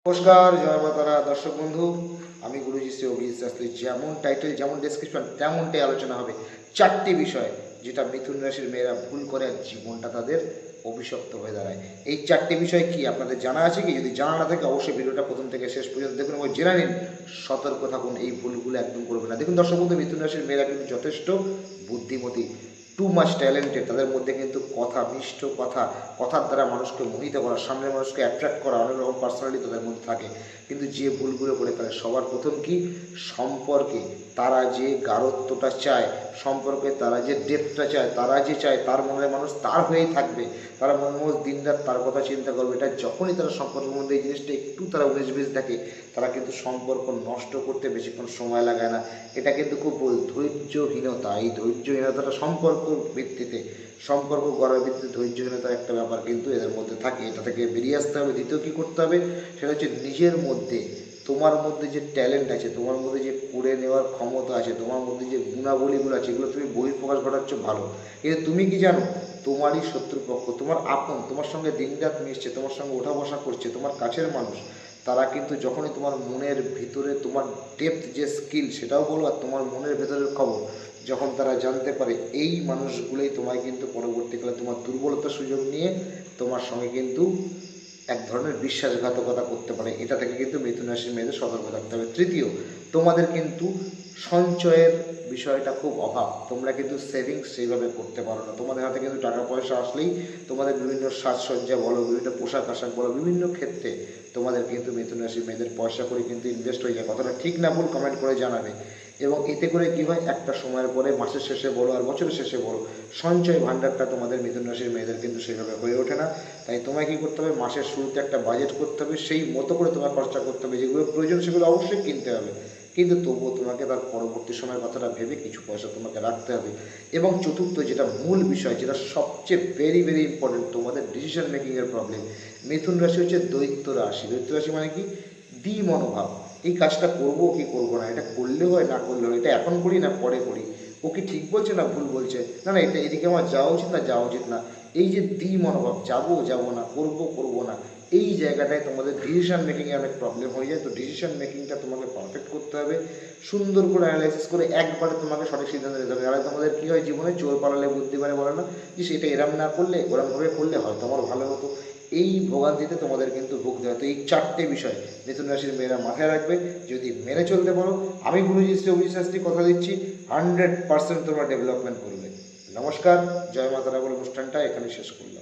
নমস্কার, জয় মাতারা দর্শক বন্ধু। আমি গুরুজি শ্রী অভিজিৎ শাস্ত্রী। যেমন টাইটেল, যেমন ডেসক্রিপশন, তেমনটাই আলোচনা হবে। চারটি বিষয় যেটা মিথুন রাশির মেয়েরা ভুল করে আর জীবনটা তাদের অভিশপ্ত হয়ে দাঁড়ায়। এই চারটি বিষয় কি আপনাদের জানা আছে কি? যদি জানা না থাকে অবশ্যই ভিডিওটা প্রথম থেকে শেষ পর্যন্ত দেখুন এবং জেনে নিন। সতর্ক থাকুন, এই ভুলগুলো একদম করবে না। দেখুন দর্শক বন্ধু, মিথুন রাশির মেয়েরা কিন্তু যথেষ্ট বুদ্ধিমতী, টু মাচ ট্যালেন্টেড। তাদের মধ্যে কিন্তু কথা, মিষ্ট কথা, কথার দ্বারা মানুষকে মোহিত করা, সামনের মানুষকে অ্যাট্রাক্ট করা, অনেক রকম পার্সোনালিটি তাদের মধ্যে থাকে। কিন্তু যে ভুলগুলো করে ফেলে সবার প্রথম কি, সম্পর্কে তারা যে গাঢ়ত্বটা চায়, সম্পর্কে তারা যে ডেপথটা চায়, তারা যে চায় তার মনের মানুষ তার হয়েই থাকবে, তারা মনে মনে দিনরাত তার কথা চিন্তা করবে। এটা যখনই তারা সম্পর্কের মধ্যে এই জিনিসটা একটু তারা 19-20 দেখে, তারা কিন্তু সম্পর্ক নষ্ট করতে বেশিক্ষণ সময় লাগায় না। এটা কিন্তু খুব ভুল, ধৈর্যহীনতা। এই ধৈর্যহীনতাটা সম্পর্ক ভিত্তিতে, সম্পর্ক গড়ার ভিত্তিতে ধৈর্যহীনতার একটা ব্যাপার কিন্তু এদের মধ্যে থাকে। এটা থেকে বেরিয়ে আসতে হবে। দ্বিতীয় কী করতে হবে, সেটা হচ্ছে নিজের মধ্যে, তোমার মধ্যে যে ট্যালেন্ট আছে, তোমার মধ্যে যে করে নেওয়ার ক্ষমতা আছে, তোমার মধ্যে যে গুণাবলীগুলো আছে, এগুলো তুমি বহিঃপ্রকাশ ঘটাচ্ছ ভালো। কিন্তু তুমি কি জানো, তোমারই শত্রুপক্ষ, তোমার আপন, তোমার সঙ্গে দিনরাত মিশছে, তোমার সঙ্গে ওঠা বসা করছে, তোমার কাছের মানুষ, তারা কিন্তু যখনই তোমার মনের ভিতরে তোমার ডেপথ যে স্কিল সেটাও বলো, আর তোমার মনের ভেতরের খবর যখন তারা জানতে পারে, এই মানুষগুলোই তোমায় কিন্তু পরবর্তীকালে তোমার দুর্বলতার সুযোগ নিয়ে তোমার সঙ্গে কিন্তু এক ধরনের বিশ্বাসঘাতকতা করতে পারে। এটা থেকে কিন্তু মিথুন রাশির মেয়েদের সতর্ক থাকতে হবে। তৃতীয়, তোমাদের কিন্তু সঞ্চয়ের বিষয়টা খুব অভাব। তোমরা কিন্তু সেভিংস সেইভাবে করতে পারো না। তোমাদের হাতে কিন্তু টাকা পয়সা আসলেই তোমাদের বিভিন্ন সাজসজ্জা বলো, বিভিন্ন পোশাক আশাক বলো, বিভিন্ন ক্ষেত্রে তোমাদের কিন্তু মিথুন রাশির মেয়েদের পয়সা করে কিন্তু ইনভেস্ট হয়ে যায়। কথাটা ঠিক না ভুল কমেন্ট করে জানাবে। এবং এতে করে কী হয়, একটা সময়ের পরে মাসের শেষে বলো আর বছরের শেষে বলো, সঞ্চয় ভাণ্ডারটা তোমাদের মিথুন রাশির মেয়েদের কিন্তু সেভাবে হয়ে ওঠে না। তাই তোমায় কী করতে হবে, মাসের শুরুতে একটা বাজেট করতে হবে, সেই মতো করে তোমার খরচা করতে হবে। যেগুলো প্রয়োজন সেগুলো অবশ্যই কিনতে হবে, কিন্তু তবুও তোমাকে তার পরবর্তী সময়ের কথাটা ভেবে কিছু পয়সা তোমাকে রাখতে হবে। এবং চতুর্থ, যেটা মূল বিষয়, যেটা সবচেয়ে ভেরি ভেরি ইম্পর্টেন্ট, তোমাদের ডিসিশন মেকিংয়ের প্রবলেম। মিথুন রাশি হচ্ছে দৈত্য রাশি। দৈত্য রাশি মানে কি, মনোভাব। এই কাজটা করবো কি করবো না, এটা করলে হয় না করলে হয়, এটা এখন করি না পরে করি, ও কি ঠিক বলছে না ভুল বলছে, না না এটা এদিকে আমার যাওয়া উচিত না যাওয়া উচিত না, এই যে মনোভাব, যাবো যাবো না, করবো করবো না, এই জায়গাটায় তোমাদের ডিসিশন মেকিংয়ে অনেক প্রবলেম হয়ে যায়। তো ডিসিশন মেকিংটা তোমাকে পারফেক্ট করতে হবে, সুন্দর করে অ্যানালাইসিস করে একবারে তোমাকে সঠিক সিদ্ধান্ত নিতে হবে। আর তোমাদের কী হয়, জীবনে চোর পালালে বুদ্ধি পারে বলে না, যে সেটা এরম না করলে ওরমভাবে করলে হয়তো আমার ভালো হতো। এই ভোগান্তিতে তোমাদের কিন্তু ভুগতে হয়। তো এই চারটে বিষয় মিথুন রাশির মেয়েরা মাথায় রাখবে, যদি মেনে চলতে পারো, আমি গুরুজি শ্রী অভিজিৎ শাস্ত্রী কথা দিচ্ছি, 100% তোমরা ডেভেলপমেন্ট করবে। নমস্কার, জয় মাতারা বলে অনুষ্ঠানটা এখানে শেষ করলাম।